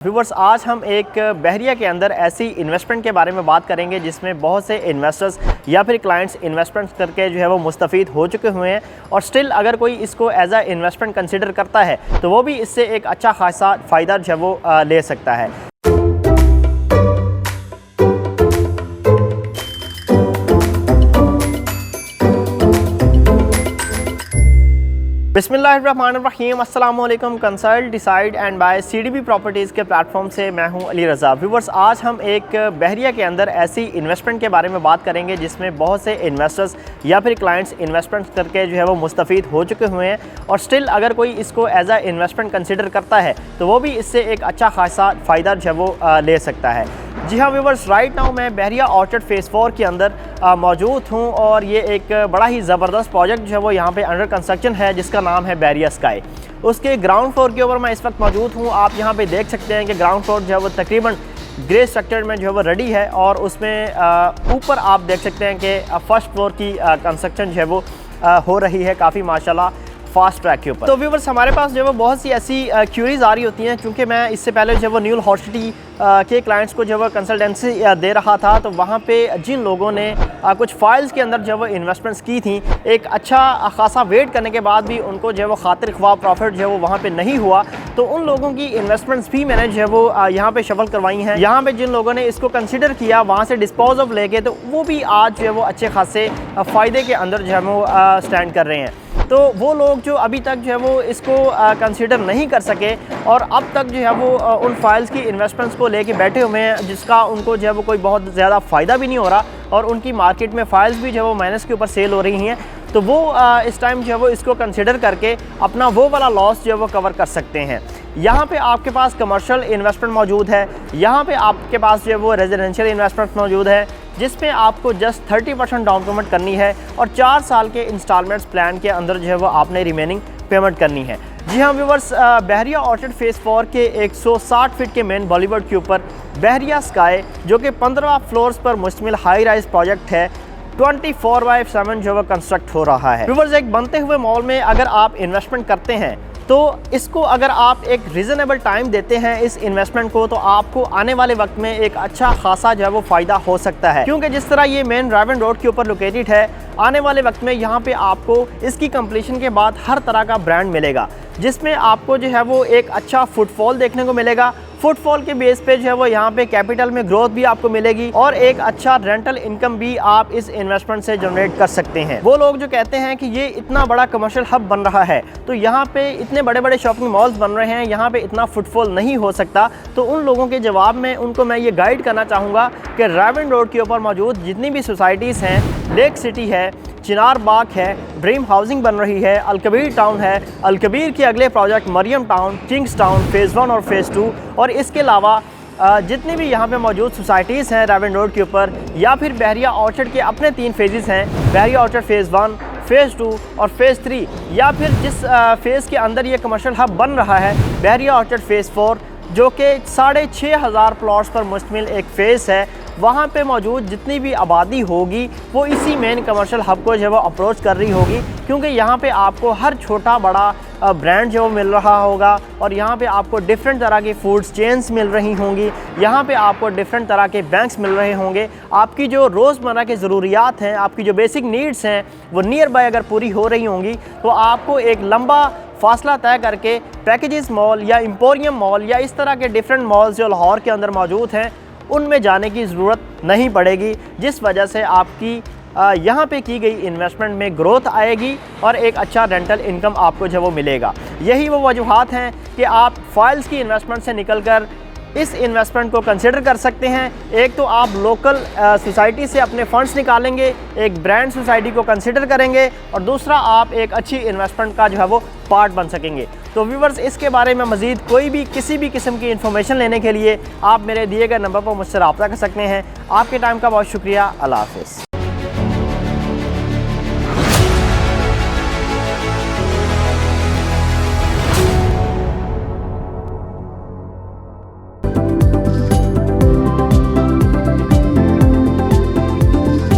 Viewers, आज हम एक बहरिया के अंदर ऐसी इन्वेस्टमेंट के बारे में बात करेंगे जिसमें बहुत से इन्वेस्टर्स या फिर क्लाइंट्स इन्वेस्टमेंट करके जो है वो मुस्तफ़ीद हो चुके हुए हैं और स्टिल अगर कोई इसको एज अ इन्वेस्टमेंट कंसिडर करता है तो वो भी इससे एक अच्छा खासा फ़ायदा जो है वो ले सकता है। बिस्मिल्लाहिर्रहमानिर्रहीम, अस्सलामुअलैकुम। Consult decide and buy CDB properties के प्लेटफॉर्म से मैं हूं अली रज़ा। व्यूवर्स, आज हम एक बहरिया के अंदर ऐसी इन्वेस्टमेंट के बारे में बात करेंगे जिसमें बहुत से इन्वेस्टर्स या फिर क्लाइंट्स इन्वेस्टमेंट करके जो है वो मुस्तफ़ीद हो चुके हुए हैं और स्टिल अगर कोई इसको एज अ इन्वेस्टमेंट कंसिडर करता है तो वो भी इससे एक अच्छा खासा फ़ायदा जो है वो ले सकता है। जी हाँ व्यूवर्स, राइट नाउ मैं बहरिया ऑर्चर्ड फेज़ 4 के अंदर मौजूद हूँ और ये एक बड़ा ही ज़बरदस्त प्रोजेक्ट जो है वो यहाँ पे अंडर कंस्ट्रक्शन है जिसका नाम है बहरिया स्काई। उसके ग्राउंड फ्लोर के ऊपर मैं इस वक्त मौजूद हूँ। आप यहाँ पे देख सकते हैं कि ग्राउंड फ्लोर जो है वो तकरीबन ग्रे स्ट्रक्चर में जो है वो रेडी है और उसमें ऊपर आप देख सकते हैं कि फर्स्ट फ्लोर की कंस्ट्रक्शन जो है वो हो रही है काफ़ी माशाल्लाह फास्ट ट्रैक के ऊपर। तो व्यूवर्स, हमारे पास जो है वो बहुत सी ऐसी क्यूरीज आ रही होती हैं क्योंकि मैं इससे पहले जो है वो न्यू हॉस्पिटलिटी के क्लाइंट्स को जो है वो कंसल्टेंसी दे रहा था, तो वहाँ पे जिन लोगों ने कुछ फाइल्स के अंदर जो है वो इन्वेस्टमेंट्स की थी, एक अच्छा खासा वेट करने के बाद भी उनको जो है वो खातिर ख्वाह प्रॉफिट जो है वो वहाँ पे नहीं हुआ, तो उन लोगों की इन्वेस्टमेंट्स भी मैंने जो है वो यहाँ पे शफल करवाई हैं। यहाँ पे जिन लोगों ने इसको कंसिडर किया वहाँ से डिस्पोज ऑफ लेके, तो वो भी आज जो है वो अच्छे खासे फ़ायदे के अंदर जो है वो स्टैंड कर रहे हैं। तो वो लोग जो अभी तक जो है वो इसको कंसीडर नहीं कर सके और अब तक जो है वो उन फाइल्स की इन्वेस्टमेंट्स को लेके बैठे हुए हैं जिसका उनको जो है वो कोई बहुत ज़्यादा फ़ायदा भी नहीं हो रहा और उनकी मार्केट में फाइल्स भी जो है वो माइनस के ऊपर सेल हो रही हैं, तो वो इस टाइम जो है वो इसको कंसिडर करके अपना वो वाला लॉस जो है वो कवर कर सकते हैं। यहाँ पे आपके पास कमर्शियल इन्वेस्टमेंट मौजूद है, यहाँ पे आपके पास जो है वो रेजिडेंशियल इन्वेस्टमेंट मौजूद है जिसमें आपको जस्ट 30% डाउन पेमेंट करनी है और 4 साल के इंस्टॉलमेंट्स प्लान के अंदर जो है वो आपने रिमेनिंग पेमेंट करनी है। जी हाँ व्यूवर्स, बहरिया ऑर्चर्ड फेज़ 4 के 160 फीट के मेन बॉलीवुड के ऊपर बहरिया स्काई जो कि 15 फ्लोर्स पर मुश्तमिल हाई राइज प्रोजेक्ट है 24/7 जो है कंस्ट्रक्ट हो रहा है। व्यूवर्स, एक बनते हुए मॉल में अगर आप इन्वेस्टमेंट करते हैं तो इसको अगर आप एक रीज़नेबल टाइम देते हैं इस इन्वेस्टमेंट को, तो आपको आने वाले वक्त में एक अच्छा खासा जो है वो फ़ायदा हो सकता है क्योंकि जिस तरह ये मेन रावन रोड के ऊपर लोकेटेड है, आने वाले वक्त में यहाँ पे आपको इसकी कंप्लीशन के बाद हर तरह का ब्रांड मिलेगा जिसमें आपको जो है वो एक अच्छा फुटफॉल देखने को मिलेगा। फुटफॉल के बेस पे जो है वो यहाँ पे कैपिटल में ग्रोथ भी आपको मिलेगी और एक अच्छा रेंटल इनकम भी आप इस इन्वेस्टमेंट से जनरेट कर सकते हैं। वो लोग जो कहते हैं कि ये इतना बड़ा कमर्शियल हब बन रहा है तो यहाँ पे इतने बड़े बड़े शॉपिंग मॉल्स बन रहे हैं, यहाँ पे इतना फुटफॉल नहीं हो सकता, तो उन लोगों के जवाब में उनको मैं ये गाइड करना चाहूँगा कि रावन रोड के ऊपर मौजूद जितनी भी सोसाइटीज़ हैं, लेक सिटी है, चिनार बाग है, ड्रीम हाउसिंग बन रही है, अलकबीर टाउन है, अलकबीर के अगले project Mariam Town, Kings Town phase 1 और फेज़ 2 और इसके अलावा जितनी भी यहाँ पे मौजूद सोसाइटीज़ हैं रावन रोड के ऊपर या फिर बहरिया ऑर्चर्ड के अपने 3 फेजेस हैं, बहरिया ऑर्चर्ड फेज़ 1, फेज़ 2 और फेज़ 3, या फिर जिस फेज़ के अंदर ये कमर्शियल हब बन रहा है बहरिया ऑर्चर्ड फेज़ 4 जो कि 6500 प्लॉट्स पर मुश्तमिल एक फ़ेज़ है, वहाँ पे मौजूद जितनी भी आबादी होगी वो इसी मेन कमर्शियल हब को जो है वो अप्रोच कर रही होगी क्योंकि यहाँ पे आपको हर छोटा बड़ा ब्रांड जो मिल रहा होगा और यहाँ पे आपको डिफरेंट तरह की फूड चेन्स मिल रही होंगी, यहाँ पे आपको डिफरेंट तरह के बैंक्स मिल रहे होंगे। आपकी जो रोज़मर्रा की ज़रूरियात हैं, आपकी जो बेसिक नीड्स हैं वो नियर बाय अगर पूरी हो रही होंगी तो आपको एक लंबा फासला तय करके पैकेजेस मॉल या एम्पोरियम मॉल या इस तरह के डिफरेंट मॉल्स जो लाहौर के अंदर मौजूद हैं उनमें जाने की ज़रूरत नहीं पड़ेगी, जिस वजह से आपकी यहाँ पे की गई इन्वेस्टमेंट में ग्रोथ आएगी और एक अच्छा रेंटल इनकम आपको जो वो मिलेगा। यही वो वजूहात हैं कि आप फाइल्स की इन्वेस्टमेंट से निकलकर इस इन्वेस्टमेंट को कंसिडर कर सकते हैं। एक तो आप लोकल सोसाइटी से अपने फंड्स निकालेंगे, एक ब्रांड सोसाइटी को कंसिडर करेंगे और दूसरा आप एक अच्छी इन्वेस्टमेंट का जो है वो पार्ट बन सकेंगे। तो व्यूवर्स, इसके बारे में मज़ीद कोई भी किसी भी किस्म की इन्फॉर्मेशन लेने के लिए आप मेरे दिए गए नंबर पर मुझसे रब्ता कर सकते हैं। आपके टाइम का बहुत शुक्रिया। अल्लाह हाफ़िज़।